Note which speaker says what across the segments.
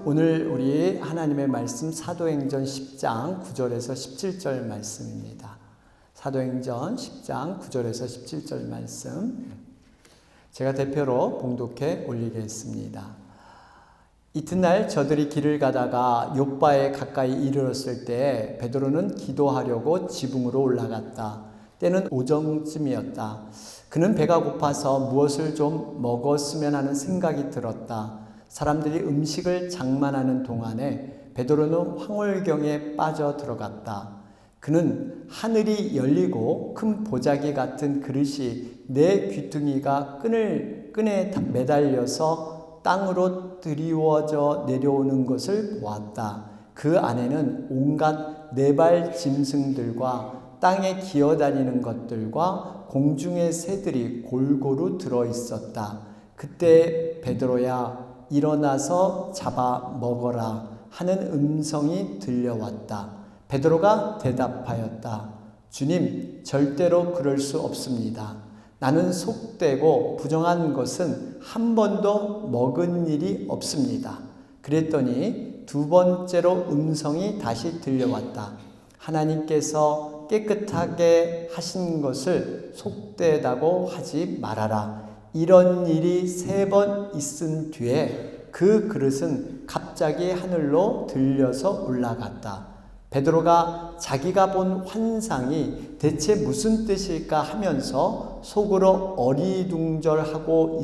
Speaker 1: 오늘 우리 하나님의 말씀 사도행전 10장 9절에서 17절 말씀입니다. 사도행전 10장 9절에서 17절 말씀 제가 대표로 봉독해 올리겠습니다. 이튿날 저들이 길을 가다가 욥바에 가까이 이르렀을 때 베드로는 기도하려고 지붕으로 올라갔다. 때는 오정쯤이었다. 그는 배가 고파서 무엇을 좀 먹었으면 하는 생각이 들었다. 사람들이 음식을 장만하는 동안에 베드로는 황홀경에 빠져 들어갔다. 그는 하늘이 열리고 큰 보자기 같은 그릇이 네 귀퉁이가 끈에 매달려서 땅으로 드리워져 내려오는 것을 보았다. 그 안에는 온갖 네발 짐승들과 땅에 기어다니는 것들과 공중의 새들이 골고루 들어 있었다. 그때 베드로야 일어나서 잡아 먹어라 하는 음성이 들려왔다. 베드로가 대답하였다. 주님, 절대로 그럴 수 없습니다. 나는 속되고 부정한 것은 한 번도 먹은 일이 없습니다. 그랬더니 두 번째로 음성이 다시 들려왔다. 하나님께서 깨끗하게 하신 것을 속되다고 하지 말아라. 이런 일이 3번 있은 뒤에 그 그릇은 갑자기 하늘로 들려서 올라갔다. 베드로가 자기가 본 환상이 대체 무슨 뜻일까 하면서 속으로 어리둥절하고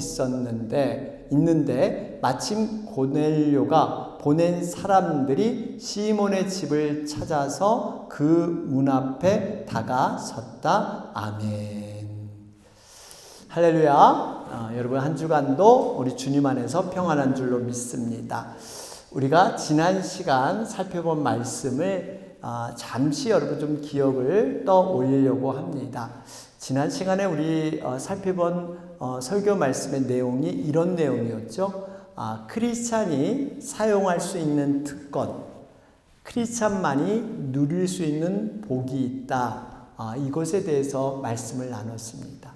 Speaker 1: 있는데 마침 고넬료가 보낸 사람들이 시몬의 집을 찾아서 그 문 앞에 다가섰다. 아멘. 할렐루야. 여러분 한 주간도 우리 주님 안에서 평안한 줄로 믿습니다. 우리가 지난 시간 살펴본 말씀을 잠시 여러분 좀 기억을 떠올리려고 합니다. 지난 시간에 우리 살펴본 설교 말씀의 내용이 이런 내용이었죠. 크리스찬이 사용할 수 있는 특권, 크리스찬만이 누릴 수 있는 복이 있다. 이것에 대해서 말씀을 나눴습니다.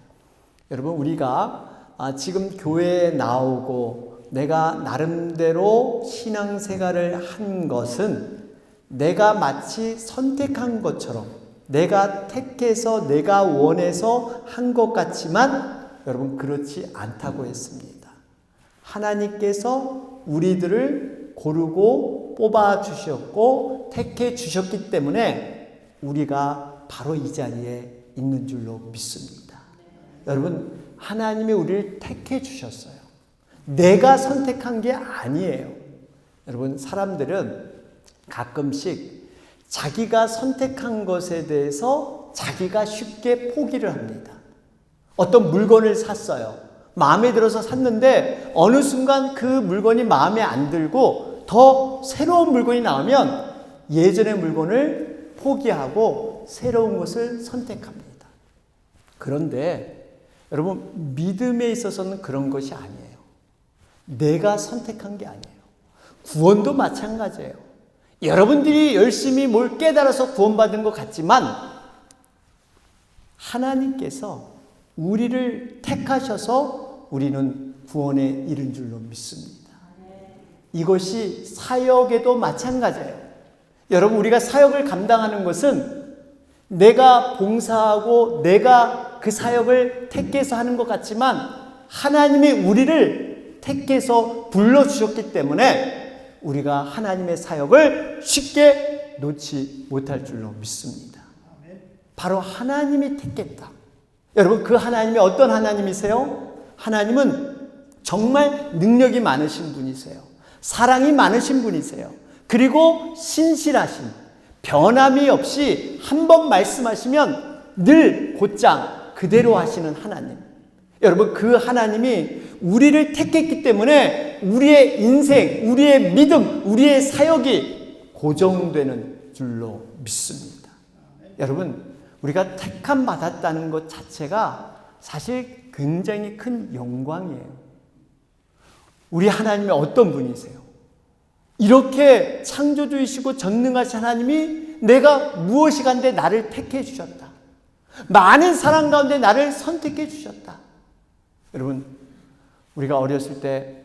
Speaker 1: 여러분 우리가 지금 교회에 나오고 내가 나름대로 신앙생활을 한 것은 내가 마치 선택한 것처럼 내가 택해서 내가 원해서 한 것 같지만 여러분 그렇지 않다고 했습니다. 하나님께서 우리들을 고르고 뽑아 주셨고 택해 주셨기 때문에 우리가 바로 이 자리에 있는 줄로 믿습니다. 여러분 하나님이 우리를 택해 주셨어요. 내가 선택한 게 아니에요. 여러분 사람들은 가끔씩 자기가 선택한 것에 대해서 자기가 쉽게 포기를 합니다. 어떤 물건을 샀어요. 마음에 들어서 샀는데 어느 순간 그 물건이 마음에 안 들고 더 새로운 물건이 나오면 예전의 물건을 포기하고 새로운 것을 선택합니다. 그런데 여러분 믿음에 있어서는 그런 것이 아니에요. 내가 선택한 게 아니에요. 구원도 마찬가지예요. 여러분들이 열심히 뭘 깨달아서 구원받은 것 같지만 하나님께서 우리를 택하셔서 우리는 구원에 이른 줄로 믿습니다. 이것이 사역에도 마찬가지예요. 여러분 우리가 사역을 감당하는 것은 내가 봉사하고 내가 그 사역을 택해서 하는 것 같지만 하나님이 우리를 택해서 불러주셨기 때문에 우리가 하나님의 사역을 쉽게 놓지 못할 줄로 믿습니다. 바로 하나님이 택했다. 여러분 그 하나님이 어떤 하나님이세요? 하나님은 정말 능력이 많으신 분이세요. 사랑이 많으신 분이세요. 그리고 신실하신, 변함이 없이 한 번 말씀하시면 늘 곧장 그대로 하시는 하나님. 여러분 그 하나님이 우리를 택했기 때문에 우리의 인생, 우리의 믿음, 우리의 사역이 고정되는 줄로 믿습니다. 여러분 우리가 택함 받았다는 것 자체가 사실 굉장히 큰 영광이에요. 우리 하나님이 어떤 분이세요? 이렇게 창조주이시고 전능하신 하나님이 내가 무엇이 간데 나를 택해 주셨다. 많은 사람 가운데 나를 선택해 주셨다. 여러분 우리가 어렸을 때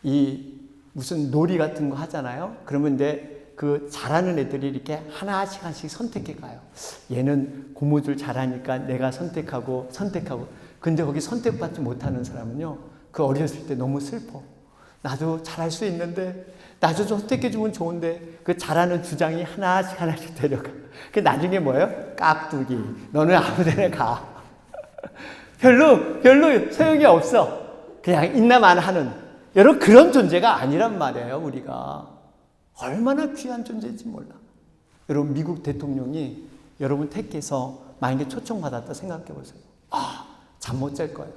Speaker 1: 이 무슨 놀이 같은 거 하잖아요. 그러면 이제 그 잘하는 애들이 이렇게 하나씩 하나씩 선택해 가요. 얘는 고무줄 잘하니까 내가 선택하고. 근데 거기 선택받지 못하는 사람은요, 그 어렸을 때 너무 슬퍼. 나도 잘할 수 있는데, 나도 좀 선택해주면 좋은데, 그 잘하는 주장이 하나씩 데려가. 그 나중에 뭐예요? 깍두기. 너는 아무 데나 가. 별로 소용이 없어. 그냥 있나만 하는. 여러분, 그런 존재가 아니란 말이에요, 우리가. 얼마나 귀한 존재인지 몰라. 여러분, 미국 대통령이 여러분 택해서 만약에 초청받았다 생각해 보세요. 잠 못 잘 거예요.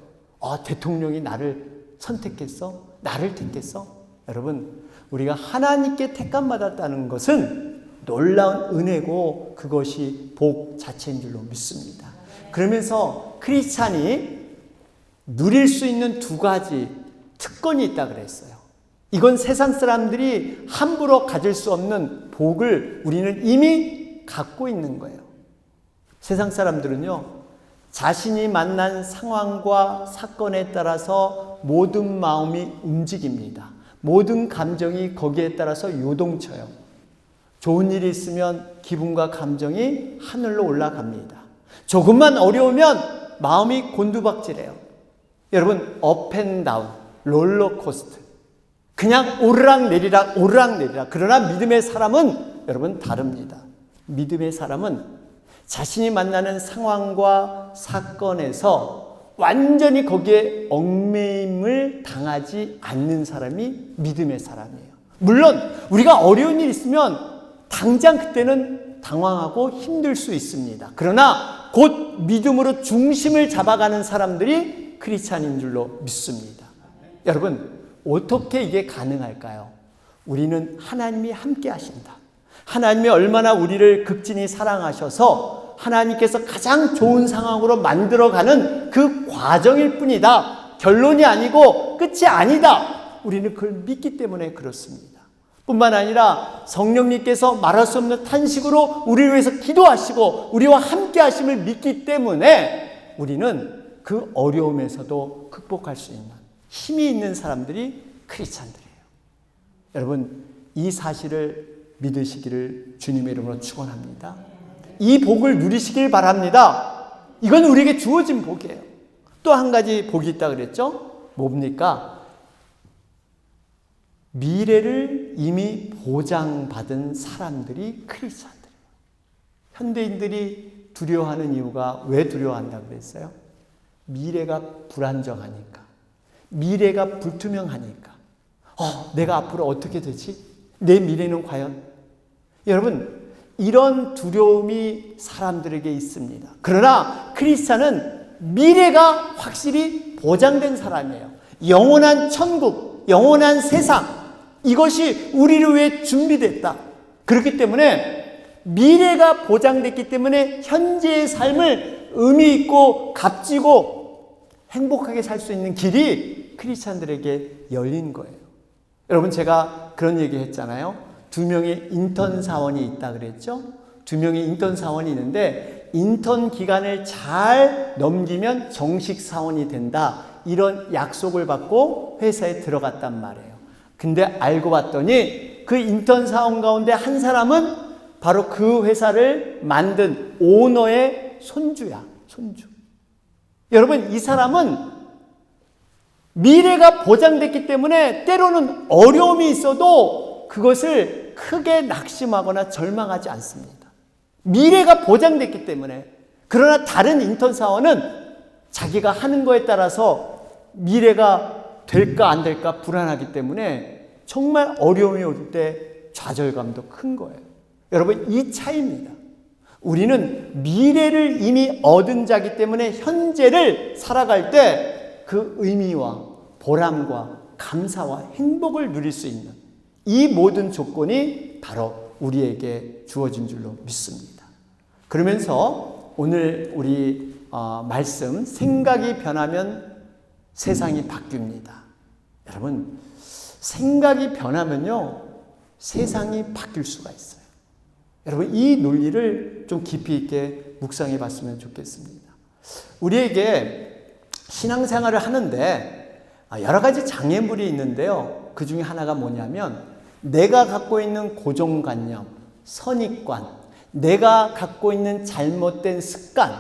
Speaker 1: 대통령이 나를 선택했어? 나를 택했어? 여러분, 우리가 하나님께 택감 받았다는 것은 놀라운 은혜고 그것이 복 자체인 줄로 믿습니다. 그러면서 크리스찬이 누릴 수 있는 두 가지 특권이 있다 그랬어요. 이건 세상 사람들이 함부로 가질 수 없는 복을 우리는 이미 갖고 있는 거예요. 세상 사람들은요, 자신이 만난 상황과 사건에 따라서 모든 마음이 움직입니다. 모든 감정이 거기에 따라서 요동쳐요. 좋은 일이 있으면 기분과 감정이 하늘로 올라갑니다. 조금만 어려우면 마음이 곤두박질해요. 여러분, 업앤다운, 롤러코스터. 그냥 오르락내리락. 그러나 믿음의 사람은 여러분 다릅니다. 믿음의 사람은 자신이 만나는 상황과 사건에서 완전히 거기에 얽매임을 당하지 않는 사람이 믿음의 사람이에요. 물론 우리가 어려운 일 있으면 당장 그때는 당황하고 힘들 수 있습니다. 그러나 곧 믿음으로 중심을 잡아가는 사람들이 크리스찬인 줄로 믿습니다. 여러분, 어떻게 이게 가능할까요? 우리는 하나님이 함께 하신다. 하나님이 얼마나 우리를 극진히 사랑하셔서 하나님께서 가장 좋은 상황으로 만들어가는 그 과정일 뿐이다. 결론이 아니고 끝이 아니다. 우리는 그걸 믿기 때문에 그렇습니다. 뿐만 아니라 성령님께서 말할 수 없는 탄식으로 우리를 위해서 기도하시고 우리와 함께 하심을 믿기 때문에 우리는 그 어려움에서도 극복할 수 있는 힘이 있는 사람들이 크리스찬들이에요. 여러분, 이 사실을 믿으시기를 주님의 이름으로 축원합니다. 이 복을 누리시길 바랍니다. 이건 우리에게 주어진 복이에요. 또 한 가지 복이 있다 그랬죠? 뭡니까? 미래를 이미 보장받은 사람들이 크리스찬들이에요. 현대인들이 두려워하는 이유가 왜 두려워한다고 그랬어요? 미래가 불안정하니까. 미래가 불투명하니까. 내가 앞으로 어떻게 되지? 내 미래는 과연? 여러분, 이런 두려움이 사람들에게 있습니다. 그러나 크리스찬은 미래가 확실히 보장된 사람이에요. 영원한 천국, 영원한 세상, 이것이 우리를 위해 준비됐다. 그렇기 때문에 미래가 보장됐기 때문에 현재의 삶을 의미 있고 값지고 행복하게 살 수 있는 길이 크리스찬들에게 열린 거예요. 여러분, 제가 그런 얘기 했잖아요. 2명의 인턴 사원이 있다 그랬죠? 2명의 인턴 사원이 있는데 인턴 기간을 잘 넘기면 정식 사원이 된다. 이런 약속을 받고 회사에 들어갔단 말이에요. 근데 알고 봤더니 그 인턴 사원 가운데 한 사람은 바로 그 회사를 만든 오너의 손주야. 손주. 여러분, 이 사람은 미래가 보장됐기 때문에 때로는 어려움이 있어도 그것을 크게 낙심하거나 절망하지 않습니다. 미래가 보장됐기 때문에. 그러나 다른 인턴 사원은 자기가 하는 거에 따라서 미래가 될까 안 될까 불안하기 때문에 정말 어려움이 올 때 좌절감도 큰 거예요. 여러분, 이 차이입니다. 우리는 미래를 이미 얻은 자기 때문에 현재를 살아갈 때 그 의미와 보람과 감사와 행복을 누릴 수 있는 이 모든 조건이 바로 우리에게 주어진 줄로 믿습니다. 그러면서 오늘 우리 말씀, 생각이 변하면 세상이 바뀝니다. 여러분, 생각이 변하면요, 세상이 바뀔 수가 있어요. 여러분, 이 논리를 좀 깊이 있게 묵상해 봤으면 좋겠습니다. 우리에게 신앙생활을 하는데 여러 가지 장애물이 있는데요. 그 중에 하나가 뭐냐면 내가 갖고 있는 고정관념, 선입관, 내가 갖고 있는 잘못된 습관,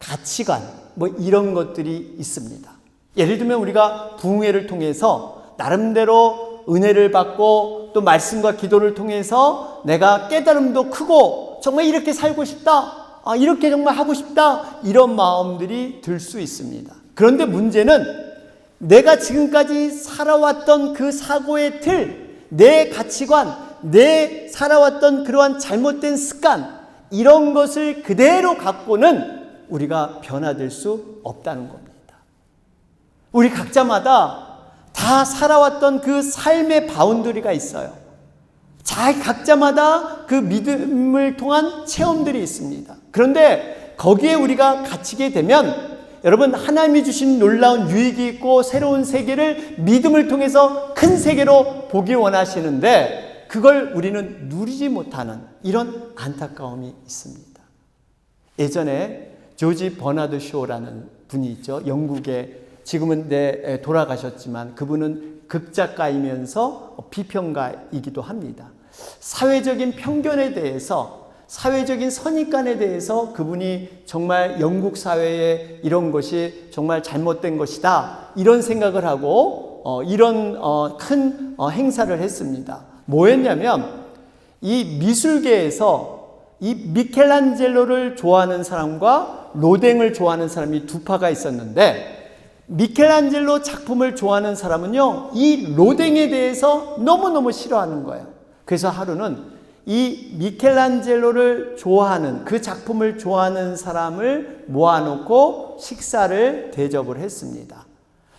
Speaker 1: 가치관 뭐 이런 것들이 있습니다. 예를 들면 우리가 부흥회를 통해서 나름대로 은혜를 받고 또 말씀과 기도를 통해서 내가 깨달음도 크고 정말 이렇게 살고 싶다, 이렇게 정말 하고 싶다, 이런 마음들이 들 수 있습니다. 그런데 문제는 내가 지금까지 살아왔던 그 사고의 틀, 내 가치관, 내 살아왔던 그러한 잘못된 습관, 이런 것을 그대로 갖고는 우리가 변화될 수 없다는 겁니다. 우리 각자마다 다 살아왔던 그 삶의 바운더리가 있어요. 각자마다 그 믿음을 통한 체험들이 있습니다. 그런데 거기에 우리가 갇히게 되면 여러분, 하나님이 주신 놀라운 유익이 있고 새로운 세계를 믿음을 통해서 큰 세계로 보기 원하시는데 그걸 우리는 누리지 못하는 이런 안타까움이 있습니다. 예전에 조지 버나드 쇼라는 분이 있죠. 영국의, 지금은 돌아가셨지만 그분은 극작가이면서 비평가이기도 합니다. 사회적인 편견에 대해서, 사회적인 선입관에 대해서 그분이 정말 영국 사회에 이런 것이 정말 잘못된 것이다, 이런 생각을 하고 이런 큰 행사를 했습니다. 뭐였냐면 이 미술계에서 이 미켈란젤로를 좋아하는 사람과 로댕을 좋아하는 사람이 두 파가 있었는데, 미켈란젤로 작품을 좋아하는 사람은요, 이 로댕에 대해서 너무너무 싫어하는 거예요. 그래서 하루는 이 미켈란젤로를 좋아하는, 그 작품을 좋아하는 사람을 모아놓고 식사를 대접을 했습니다.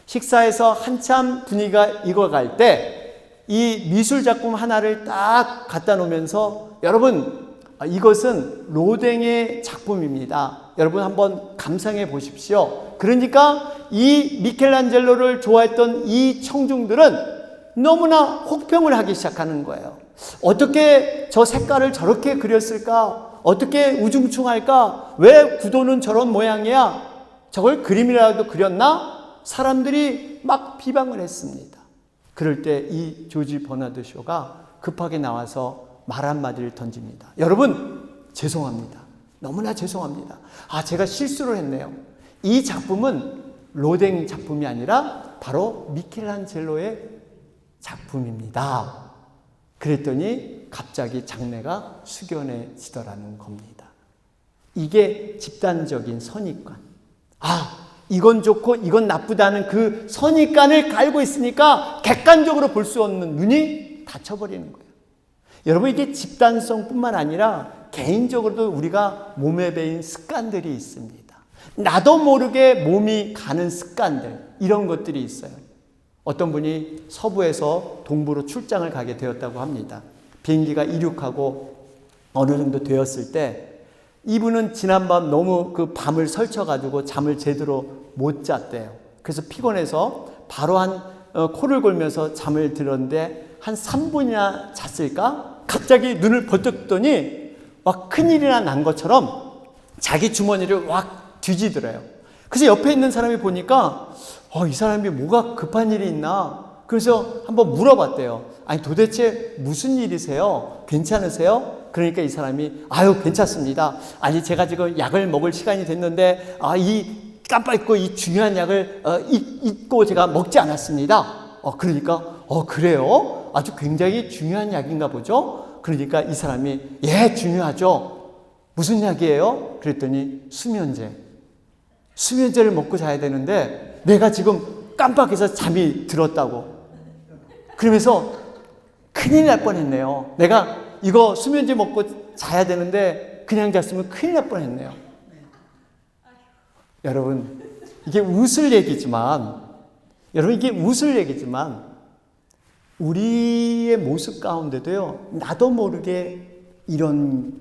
Speaker 1: 식사에서 한참 분위기가 익어갈 때 이 미술 작품 하나를 딱 갖다 놓으면서, 여러분, 이것은 로댕의 작품입니다. 여러분 한번 감상해 보십시오. 그러니까 이 미켈란젤로를 좋아했던 이 청중들은 너무나 혹평을 하기 시작하는 거예요. 어떻게 저 색깔을 저렇게 그렸을까? 어떻게 우중충할까? 왜 구도는 저런 모양이야? 저걸 그림이라도 그렸나? 사람들이 막 비방을 했습니다. 그럴 때 이 조지 버나드 쇼가 급하게 나와서 말 한마디를 던집니다. 여러분, 죄송합니다. 너무나 죄송합니다. 제가 실수를 했네요. 이 작품은 로댕 작품이 아니라 바로 미켈란젤로의 작품입니다. 그랬더니 갑자기 장내가 숙연해지더라는 겁니다. 이게 집단적인 선입관. 이건 좋고 이건 나쁘다는 그 선입관을 갈고 있으니까 객관적으로 볼 수 없는 눈이 닫혀버리는 거예요. 여러분, 이게 집단성뿐만 아니라 개인적으로도 우리가 몸에 배인 습관들이 있습니다. 나도 모르게 몸이 가는 습관들, 이런 것들이 있어요. 어떤 분이 서부에서 동부로 출장을 가게 되었다고 합니다. 비행기가 이륙하고 어느 정도 되었을 때 이분은 지난밤 너무 그 밤을 설쳐가지고 잠을 제대로 못 잤대요. 그래서 피곤해서 바로 코를 골면서 잠을 들었는데 한 3분이나 잤을까? 갑자기 눈을 번쩍 뜨더니 막 큰일이나 난 것처럼 자기 주머니를 확 뒤지더래요. 그래서 옆에 있는 사람이 보니까 이 사람이 뭐가 급한 일이 있나? 그래서 한번 물어봤대요. 아니, 도대체 무슨 일이세요? 괜찮으세요? 그러니까 이 사람이 괜찮습니다. 아니, 제가 지금 약을 먹을 시간이 됐는데 이 깜빡 잊고 이 중요한 약을 잊고 제가 먹지 않았습니다. 그러니까 그래요? 아주 굉장히 중요한 약인가 보죠? 그러니까 이 사람이 중요하죠. 무슨 약이에요? 그랬더니 수면제를 먹고 자야 되는데 내가 지금 깜빡해서 잠이 들었다고. 그러면서 큰일 날 뻔했네요. 내가 이거 수면제 먹고 자야 되는데 그냥 잤으면 큰일 날 뻔했네요. 여러분, 이게 웃을 얘기지만 우리의 모습 가운데도요, 나도 모르게 이런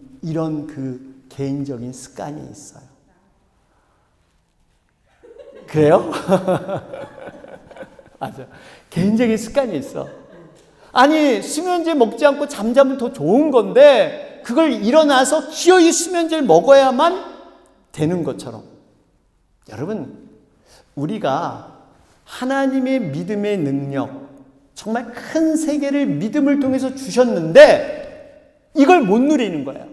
Speaker 1: 그 개인적인 습관이 있어요. 그래요? 맞아. 개인적인 습관이 있어. 아니, 수면제 먹지 않고 잠자면 더 좋은 건데 그걸 일어나서 기어이 수면제를 먹어야만 되는 것처럼. 여러분, 우리가 하나님의 믿음의 능력, 정말 큰 세계를 믿음을 통해서 주셨는데 이걸 못 누리는 거예요.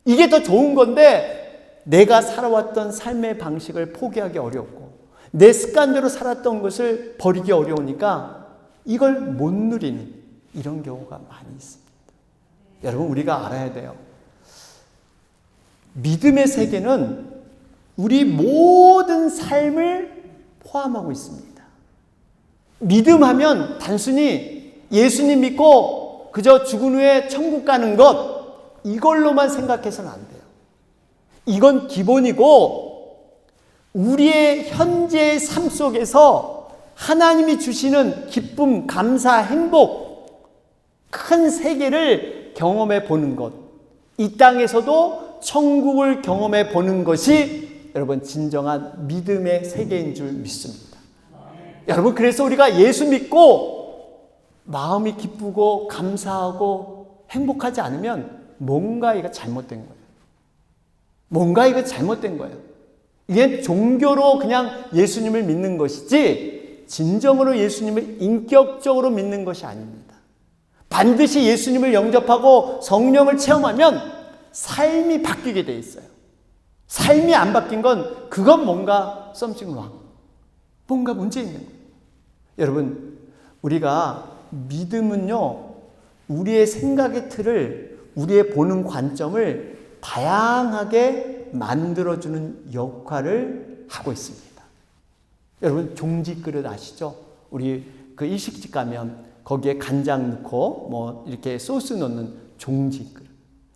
Speaker 1: 이게 더 좋은 건데 내가 살아왔던 삶의 방식을 포기하기 어렵고 내 습관대로 살았던 것을 버리기 어려우니까 이걸 못 누리는 이런 경우가 많이 있습니다. 여러분, 우리가 알아야 돼요. 믿음의 세계는 우리 모든 삶을 포함하고 있습니다. 믿음하면 단순히 예수님 믿고 그저 죽은 후에 천국 가는 것, 이걸로만 생각해서는 안 돼요. 이건 기본이고 우리의 현재의 삶 속에서 하나님이 주시는 기쁨, 감사, 행복, 큰 세계를 경험해 보는 것, 이 땅에서도 천국을 경험해 보는 것이 여러분 진정한 믿음의 세계인 줄 믿습니다. 여러분, 그래서 우리가 예수 믿고 마음이 기쁘고 감사하고 행복하지 않으면 뭔가 이거 잘못된 거예요. 뭔가 이거 잘못된 거예요. 이게 종교로 그냥 예수님을 믿는 것이지 진정으로 예수님을 인격적으로 믿는 것이 아닙니다. 반드시 예수님을 영접하고 성령을 체험하면 삶이 바뀌게 돼 있어요. 삶이 안 바뀐 건 그건 뭔가 something wrong. 뭔가 문제 있는 거예요. 여러분, 우리가 믿음은요, 우리의 생각의 틀을, 우리의 보는 관점을 다양하게 만들어주는 역할을 하고 있습니다. 여러분, 종지 그릇 아시죠? 우리 그 일식집 가면 거기에 간장 넣고 뭐 이렇게 소스 넣는 종지 그릇.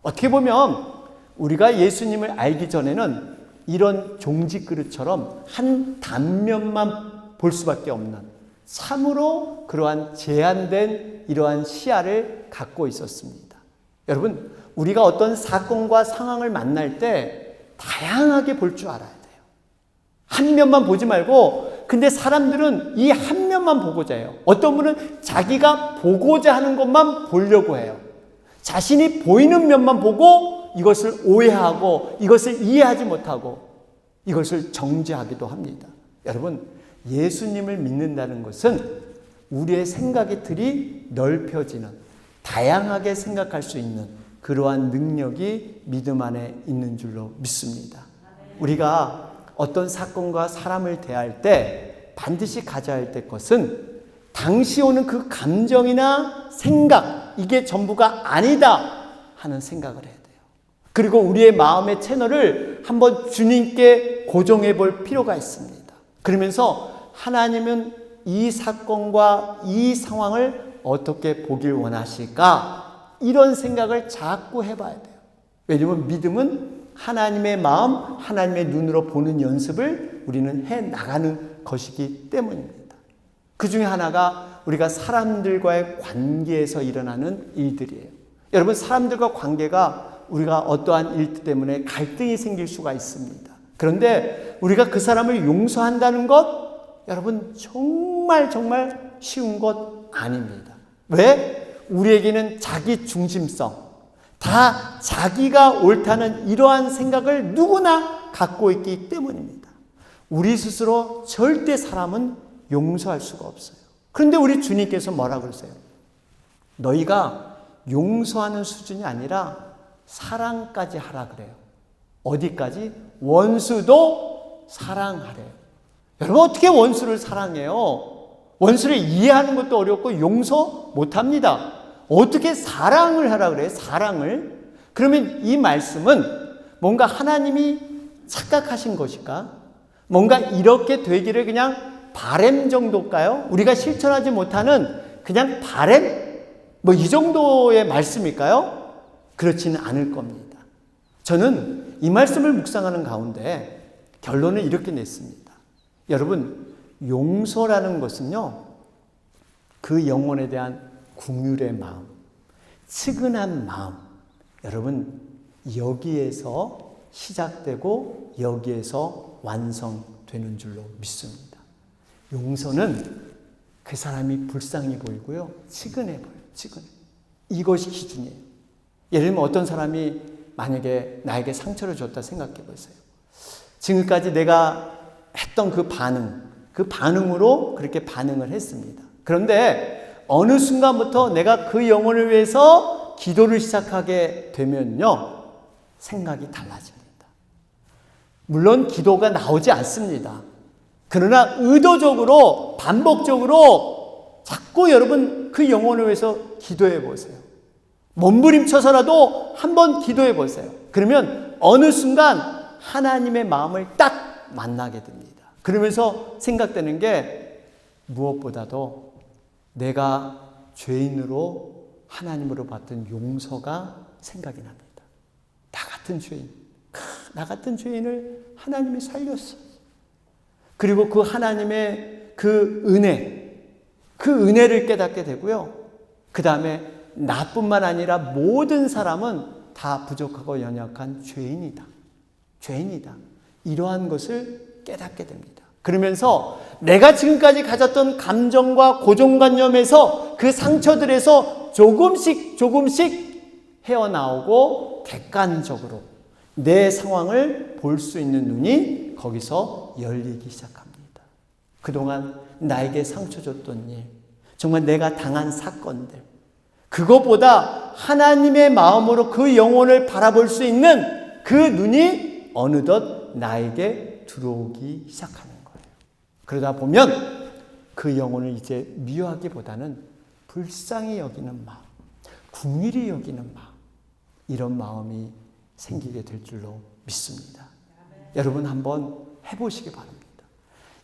Speaker 1: 어떻게 보면 우리가 예수님을 알기 전에는 이런 종지 그릇처럼 한 단면만 볼 수밖에 없는 참으로 그러한 제한된 이러한 시야를 갖고 있었습니다. 여러분, 우리가 어떤 사건과 상황을 만날 때 다양하게 볼 줄 알아야 돼요. 한 면만 보지 말고, 근데 사람들은 이 한 면만 보고자 해요. 어떤 분은 자기가 보고자 하는 것만 보려고 해요. 자신이 보이는 면만 보고 이것을 오해하고 이것을 이해하지 못하고 이것을 정죄하기도 합니다. 여러분, 예수님을 믿는다는 것은 우리의 생각의 틀이 넓혀지는, 다양하게 생각할 수 있는 그러한 능력이 믿음 안에 있는 줄로 믿습니다. 우리가 어떤 사건과 사람을 대할 때 반드시 가져야 할 것은 당시 오는 그 감정이나 생각, 이게 전부가 아니다 하는 생각을 해야 돼요. 그리고 우리의 마음의 채널을 한번 주님께 고정해 볼 필요가 있습니다. 그러면서 하나님은 이 사건과 이 상황을 어떻게 보길 원하실까? 이런 생각을 자꾸 해봐야 돼요. 왜냐하면 믿음은 하나님의 마음, 하나님의 눈으로 보는 연습을 우리는 해나가는 것이기 때문입니다. 그 중에 하나가 우리가 사람들과의 관계에서 일어나는 일들이에요. 여러분, 사람들과 관계가 우리가 어떠한 일 때문에 갈등이 생길 수가 있습니다. 그런데 우리가 그 사람을 용서한다는 것, 여러분 정말 쉬운 것 아닙니다. 왜? 우리에게는 자기 중심성, 다 자기가 옳다는 이러한 생각을 누구나 갖고 있기 때문입니다. 우리 스스로 절대 사람은 용서할 수가 없어요. 그런데 우리 주님께서 뭐라 그러세요? 너희가 용서하는 수준이 아니라 사랑까지 하라 그래요. 어디까지? 원수도 사랑하래요. 여러분, 어떻게 원수를 사랑해요? 원수를 이해하는 것도 어렵고 용서 못합니다. 어떻게 사랑을 하라 그래요? 사랑을. 그러면 이 말씀은 뭔가 하나님이 착각하신 것일까? 뭔가 이렇게 되기를 그냥 바램 정도일까요? 우리가 실천하지 못하는 그냥 바램? 뭐 이 정도의 말씀일까요? 그렇지는 않을 겁니다. 저는 이 말씀을 묵상하는 가운데 결론을 이렇게 냈습니다. 여러분, 용서라는 것은요, 그 영혼에 대한 긍휼의 마음, 측은한 마음, 여러분 여기에서 시작되고 여기에서 완성되는 줄로 믿습니다. 용서는 그 사람이 불쌍히 보이고요, 측은해 보여요. 측은해. 이것이 기준이에요. 예를 들면 어떤 사람이 만약에 나에게 상처를 줬다 생각해 보세요. 지금까지 내가 했던 그 반응으로 그렇게 반응을 했습니다. 그런데 어느 순간부터 내가 그 영혼을 위해서 기도를 시작하게 되면요, 생각이 달라집니다. 물론 기도가 나오지 않습니다. 그러나 의도적으로 반복적으로 자꾸 여러분 그 영혼을 위해서 기도해 보세요. 몸부림쳐서라도 한번 기도해 보세요. 그러면 어느 순간 하나님의 마음을 딱 만나게 됩니다. 그러면서 생각되는 게 무엇보다도 내가 죄인으로 하나님으로 받던 용서가 생각이 납니다. 나 같은 죄인을 하나님이 살렸어요. 그리고 그 하나님의 그 은혜를 깨닫게 되고요. 그 다음에 나뿐만 아니라 모든 사람은 다 부족하고 연약한 죄인이다. 이러한 것을 깨닫게 됩니다. 그러면서 내가 지금까지 가졌던 감정과 고정관념에서 그 상처들에서 조금씩 헤어나오고 객관적으로 내 상황을 볼 수 있는 눈이 거기서 열리기 시작합니다. 그동안 나에게 상처 줬던 일, 정말 내가 당한 사건들, 그것보다 하나님의 마음으로 그 영혼을 바라볼 수 있는 그 눈이 어느덧 나에게 들어오기 시작하는 거예요. 그러다 보면 그 영혼을 이제 미워하기보다는 불쌍히 여기는 마음, 긍휼히 여기는 마음, 이런 마음이 생기게 될 줄로 믿습니다. 여러분 한번 해보시기 바랍니다.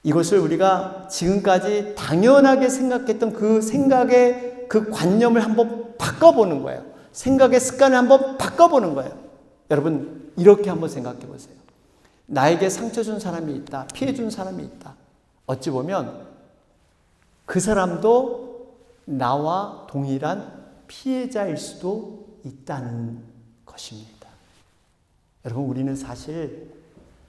Speaker 1: 이것을 우리가 지금까지 당연하게 생각했던 그 생각의 그 관념을 한번 바꿔보는 거예요. 생각의 습관을 한번 바꿔보는 거예요. 여러분 이렇게 한번 생각해 보세요. 나에게 상처 준 사람이 있다. 피해 준 사람이 있다. 어찌 보면 그 사람도 나와 동일한 피해자일 수도 있다는 것입니다. 여러분 우리는 사실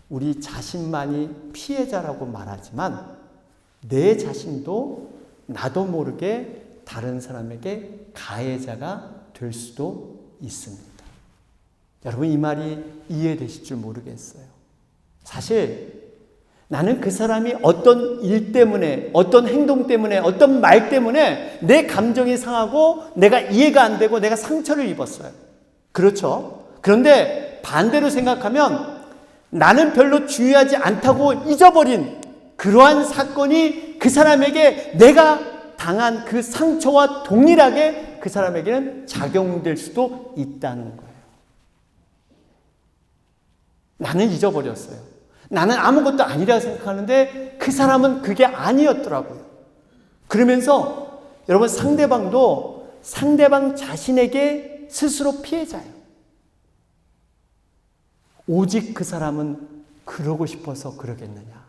Speaker 1: 우리 자신만이 피해자라고 말하지만 내 자신도 나도 모르게 다른 사람에게 가해자가 될 수도 있습니다. 여러분 이 말이 이해되실 줄 모르겠어요. 사실 나는 그 사람이 어떤 일 때문에, 어떤 행동 때문에, 어떤 말 때문에 내 감정이 상하고 내가 이해가 안 되고 내가 상처를 입었어요. 그렇죠? 그런데 반대로 생각하면 나는 별로 중요하지 않다고 잊어버린 그러한 사건이 그 사람에게 내가 당한 그 상처와 동일하게 그 사람에게는 작용될 수도 있다는 거예요. 나는 잊어버렸어요. 나는 아무것도 아니라고 생각하는데 그 사람은 그게 아니었더라고요. 그러면서 여러분 상대방도 상대방 자신에게 스스로 피해자예요. 오직 그 사람은 그러고 싶어서 그러겠느냐.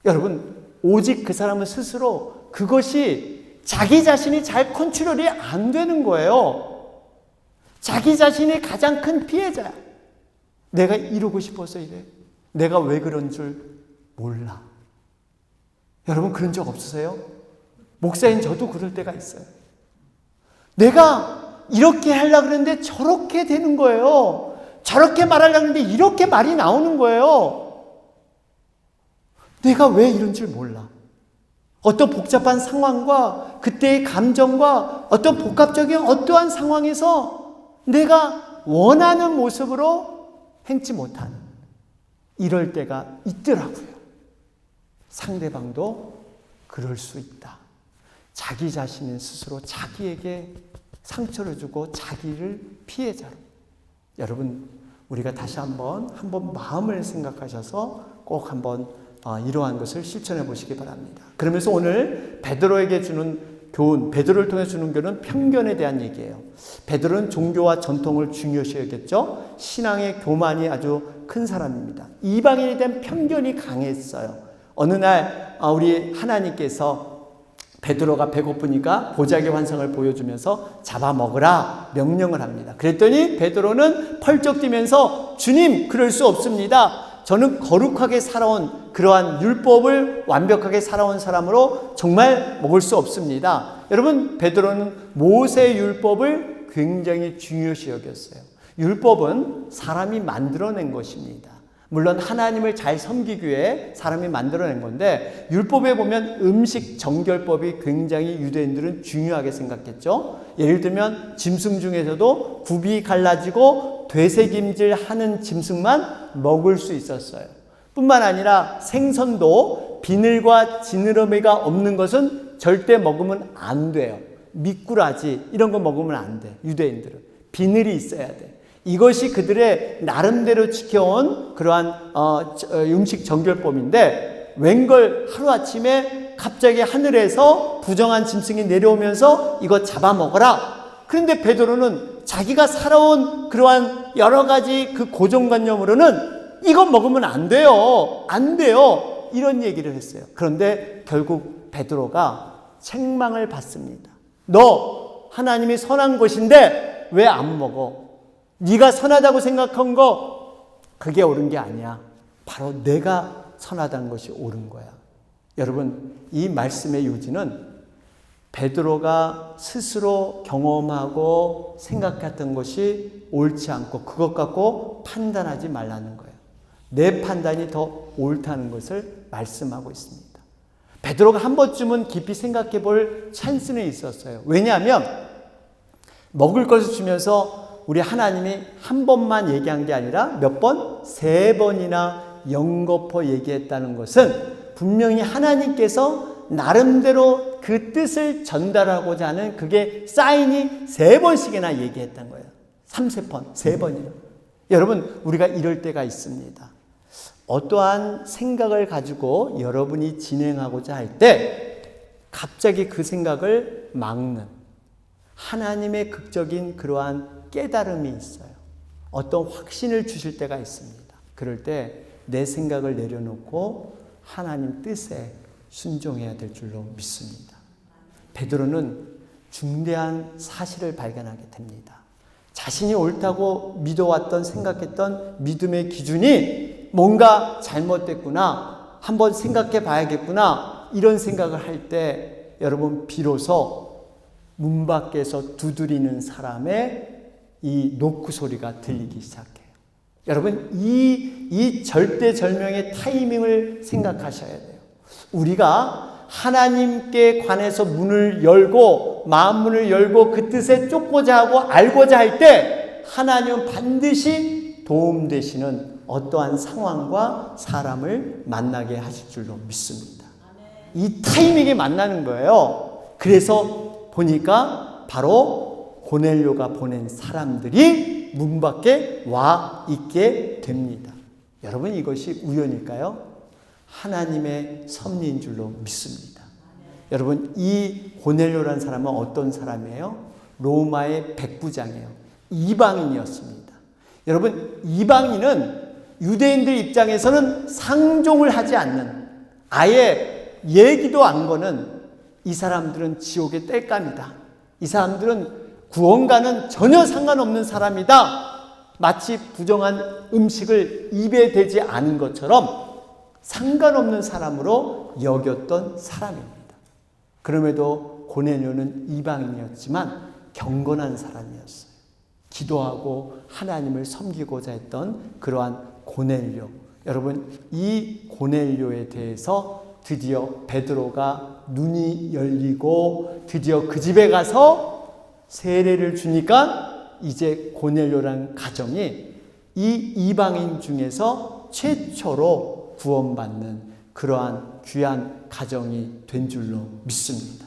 Speaker 1: 여러분 오직 그 사람은 스스로 그것이 자기 자신이 잘 컨트롤이 안 되는 거예요. 자기 자신이 가장 큰 피해자야. 내가 이러고 싶어서 이래. 내가 왜 그런 줄 몰라. 여러분 그런 적 없으세요? 목사인 저도 그럴 때가 있어요. 내가 이렇게 하려고 그랬는데 저렇게 되는 거예요. 저렇게 말하려고 했는데 이렇게 말이 나오는 거예요. 내가 왜 이런 줄 몰라. 어떤 복잡한 상황과 그때의 감정과 어떤 복합적인 어떠한 상황에서 내가 원하는 모습으로 행치 못하는 이럴 때가 있더라고요. 상대방도 그럴 수 있다. 자기 자신은 스스로 자기에게 상처를 주고 자기를 피해자로. 여러분 우리가 다시 한번 마음을 생각하셔서 꼭 한번 이러한 것을 실천해 보시기 바랍니다. 그러면서 오늘 베드로에게 주는 교훈, 베드로를 통해 주는 교훈은 편견에 대한 얘기예요. 베드로는 종교와 전통을 중요시 여겼죠. 신앙의 교만이 아주 큰 사람입니다. 이방인에 대한 편견이 강했어요. 어느 날 우리 하나님께서 베드로가 배고프니까 보자기 환상을 보여주면서 잡아먹으라 명령을 합니다. 그랬더니 베드로는 펄쩍 뛰면서 주님 그럴 수 없습니다. 저는 거룩하게 살아온 그러한 율법을 완벽하게 살아온 사람으로 정말 먹을 수 없습니다. 여러분 베드로는 모세 율법을 굉장히 중요시 여겼어요. 율법은 사람이 만들어낸 것입니다. 물론 하나님을 잘 섬기기 위해 사람이 만들어낸 건데, 율법에 보면 음식 정결법이 굉장히 유대인들은 중요하게 생각했죠. 예를 들면 짐승 중에서도 굽이 갈라지고 되새김질 하는 짐승만 먹을 수 있었어요. 뿐만 아니라 생선도 비늘과 지느러미가 없는 것은 절대 먹으면 안 돼요. 미꾸라지 이런 거 먹으면 안 돼. 유대인들은 비늘이 있어야 돼. 이것이 그들의 나름대로 지켜온 그러한 음식 정결법인데, 웬걸 하루아침에 갑자기 하늘에서 부정한 짐승이 내려오면서 이거 잡아먹어라. 그런데 베드로는 자기가 살아온 그러한 여러 가지 그 고정관념으로는 이거 먹으면 안 돼요. 안 돼요. 이런 얘기를 했어요. 그런데 결국 베드로가 책망을 받습니다. 너 하나님이 선한 것인데 왜 안 먹어? 네가 선하다고 생각한 거 그게 옳은 게 아니야. 바로 내가 선하다는 것이 옳은 거야. 여러분, 이 말씀의 요지는 베드로가 스스로 경험하고 생각했던 것이 옳지 않고 그것 갖고 판단하지 말라는 거예요. 내 판단이 더 옳다는 것을 말씀하고 있습니다. 베드로가 한 번쯤은 깊이 생각해 볼 찬스는 있었어요. 왜냐하면 먹을 것을 주면서 우리 하나님이 한 번만 얘기한 게 아니라 몇 번? 3번이나 연거푸 얘기했다는 것은 분명히 하나님께서 나름대로 그 뜻을 전달하고자 하는 그게 사인이 3번씩이나 얘기했던 거예요. 3세번, 3번이나. 여러분, 우리가 이럴 때가 있습니다. 어떠한 생각을 가지고 여러분이 진행하고자 할 때 갑자기 그 생각을 막는 하나님의 극적인 그러한 깨달음이 있어요. 어떤 확신을 주실 때가 있습니다. 그럴 때 내 생각을 내려놓고 하나님 뜻에 순종해야 될 줄로 믿습니다. 베드로는 중대한 사실을 발견하게 됩니다. 자신이 옳다고 믿어왔던 생각했던 믿음의 기준이 뭔가 잘못됐구나, 한번 생각해 봐야겠구나, 이런 생각을 할 때 여러분 비로소 문 밖에서 두드리는 사람의 이 노크 소리가 들리기 시작해요. 여러분, 이 절대절명의 타이밍을 생각하셔야 돼요. 우리가 하나님께 관해서 문을 열고 마음문을 열고 그 뜻에 쫓고자 하고 알고자 할 때 하나님은 반드시 도움되시는 어떠한 상황과 사람을 만나게 하실 줄로 믿습니다. 이 타이밍에 만나는 거예요. 그래서 보니까 바로 고넬료가 보낸 사람들이 문 밖에 와 있게 됩니다. 여러분, 이것이 우연일까요? 하나님의 섭리인 줄로 믿습니다. 여러분, 이 고넬료라는 사람은 어떤 사람이에요? 로마의 백부장이에요. 이방인이었습니다. 여러분, 이방인은 유대인들 입장에서는 상종을 하지 않는, 아예 얘기도 안 거는, 이 사람들은 지옥의 땔감이다. 이 사람들은 구원과는 전혀 상관없는 사람이다. 마치 부정한 음식을 입에 대지 않은 것처럼 상관없는 사람으로 여겼던 사람입니다. 그럼에도 고넬료는 이방인이었지만 경건한 사람이었어요. 기도하고 하나님을 섬기고자 했던 그러한 고넬료. 여러분, 이 고넬료에 대해서 드디어 베드로가 눈이 열리고 드디어 그 집에 가서 세례를 주니까 이제 고넬료라는 가정이 이 이방인 중에서 최초로 구원받는 그러한 귀한 가정이 된 줄로 믿습니다.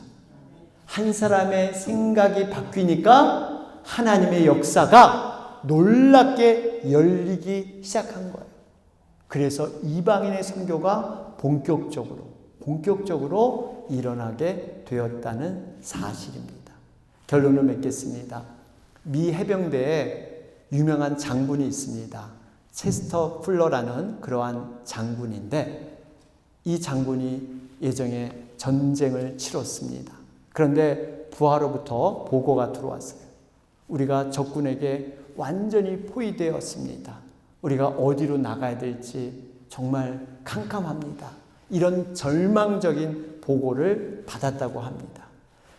Speaker 1: 한 사람의 생각이 바뀌니까 하나님의 역사가 놀랍게 열리기 시작한 거예요. 그래서 이방인의 선교가 본격적으로 일어나게 되었다는 사실입니다. 결론을 맺겠습니다. 미 해병대에 유명한 장군이 있습니다. 체스터 풀러라는 그러한 장군인데, 이 장군이 예전에 전쟁을 치렀습니다. 그런데 부하로부터 보고가 들어왔어요. 우리가 적군에게 완전히 포위되었습니다. 우리가 어디로 나가야 될지 정말 캄캄합니다. 이런 절망적인 보고를 받았다고 합니다.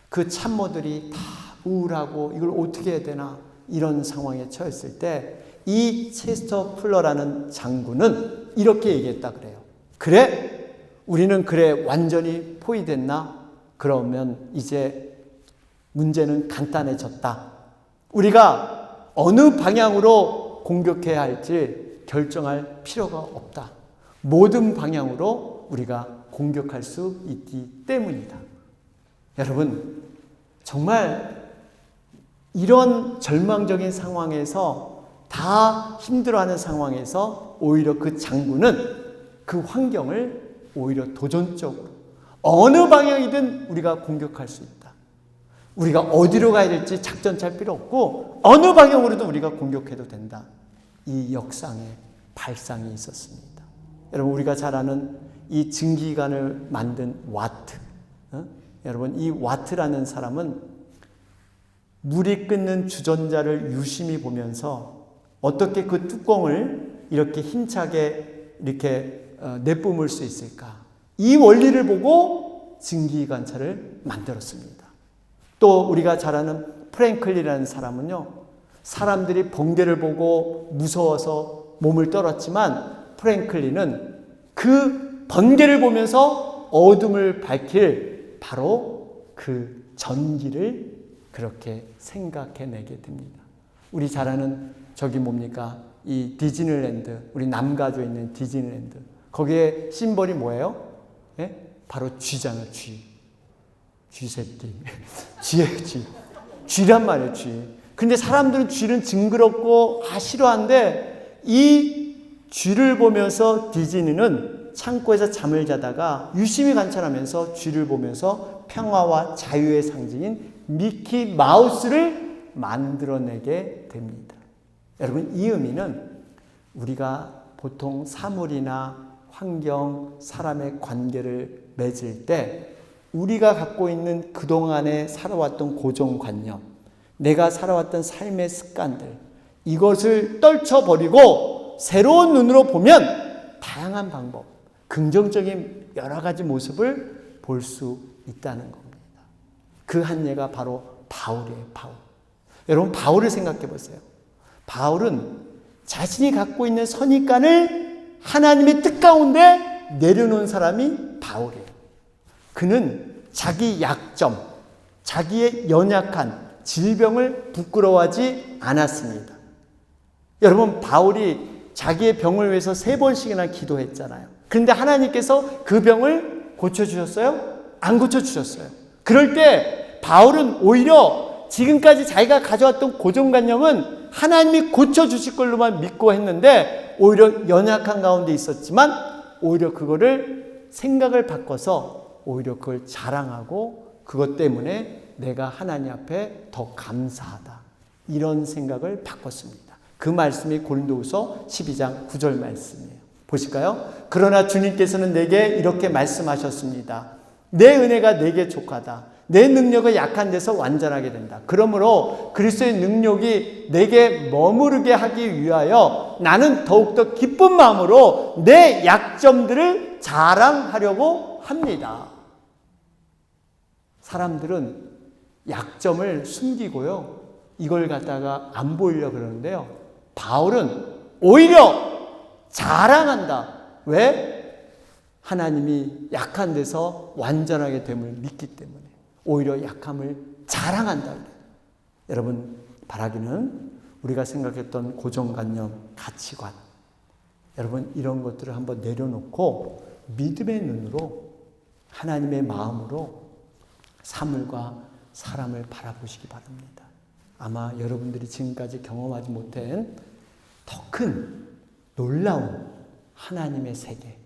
Speaker 1: 그 참모들이 다 우울하고 이걸 어떻게 해야 되나 이런 상황에 처했을 때 이 체스터 풀러라는 장군은 이렇게 얘기했다 그래요. 그래? 우리는 그래 완전히 포위됐나? 그러면 이제 문제는 간단해졌다. 우리가 어느 방향으로 공격해야 할지 결정할 필요가 없다. 모든 방향으로 우리가 공격할 수 있기 때문이다. 여러분, 정말 이런 절망적인 상황에서, 다 힘들어하는 상황에서 오히려 그 장군은 그 환경을 오히려 도전적으로 어느 방향이든 우리가 공격할 수 있다. 우리가 어디로 가야 될지 작전 짤 필요 없고 어느 방향으로도 우리가 공격해도 된다. 이 역상의 발상이 있었습니다. 여러분, 우리가 잘 아는 이 증기관을 만든 와트, 여러분, 이 와트라는 사람은 물이 끓는 주전자를 유심히 보면서 어떻게 그 뚜껑을 이렇게 힘차게 이렇게 내뿜을 수 있을까? 이 원리를 보고 증기관차를 만들었습니다. 또 우리가 잘 아는 프랭클린이라는 사람은요, 사람들이 번개를 보고 무서워서 몸을 떨었지만 프랭클린은 그 번개를 보면서 어둠을 밝힐 바로 그 전기를 그렇게 생각해내게 됩니다. 우리 잘 아는 저기 뭡니까? 이 디즈니랜드, 우리 남가주에 있는 디즈니랜드. 거기에 심벌이 뭐예요? 예? 바로 쥐잖아요, 쥐. 쥐새끼. 쥐예요, 쥐. 쥐란 말이에요, 쥐. 근데 사람들은 쥐는 징그럽고 싫어하는데 이 쥐를 보면서 디즈니는 창고에서 잠을 자다가 유심히 관찰하면서 쥐를 보면서 평화와 자유의 상징인 미키 마우스를 만들어내게 됩니다. 여러분, 이 의미는 우리가 보통 사물이나 환경, 사람의 관계를 맺을 때 우리가 갖고 있는 그동안에 살아왔던 고정관념, 내가 살아왔던 삶의 습관들, 이것을 떨쳐버리고 새로운 눈으로 보면 다양한 방법, 긍정적인 여러 가지 모습을 볼 수 있다는 겁니다. 그 한 예가 바로 바울이에요, 바울. 여러분, 바울을 생각해 보세요. 바울은 자신이 갖고 있는 선입관을 하나님의 뜻 가운데 내려놓은 사람이 바울이에요. 그는 자기 약점, 자기의 연약한 질병을 부끄러워하지 않았습니다. 여러분, 바울이 자기의 병을 위해서 3번씩이나 기도했잖아요. 그런데 하나님께서 그 병을 고쳐주셨어요? 안 고쳐주셨어요. 그럴 때 바울은 오히려 지금까지 자기가 가져왔던 고정관념은 하나님이 고쳐주실 걸로만 믿고 했는데 오히려 연약한 가운데 있었지만 오히려 그거를 생각을 바꿔서 오히려 그걸 자랑하고 그것 때문에 내가 하나님 앞에 더 감사하다. 이런 생각을 바꿨습니다. 그 말씀이 고린도후서 12장 9절 말씀이에요. 보실까요? 그러나 주님께서는 내게 이렇게 말씀하셨습니다. 내 은혜가 내게 족하다. 내 능력은 약한 데서 완전하게 된다. 그러므로 그리스도의 능력이 내게 머무르게 하기 위하여 나는 더욱더 기쁜 마음으로 내 약점들을 자랑하려고 합니다. 사람들은 약점을 숨기고요, 이걸 갖다가 안 보이려고 그러는데요, 바울은 오히려 자랑한다. 왜? 하나님이 약한 데서 완전하게 됨을 믿기 때문에 오히려 약함을 자랑한다. 여러분, 바라기는 우리가 생각했던 고정관념, 가치관, 여러분 이런 것들을 한번 내려놓고 믿음의 눈으로 하나님의 마음으로 사물과 사람을 바라보시기 바랍니다. 아마 여러분들이 지금까지 경험하지 못한 더 큰 놀라운 하나님의 세계,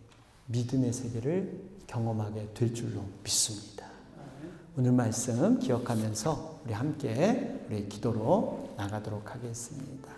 Speaker 1: 믿음의 세계를 경험하게 될 줄로 믿습니다. 오늘 말씀 기억하면서 우리 함께 우리 기도로 나가도록 하겠습니다.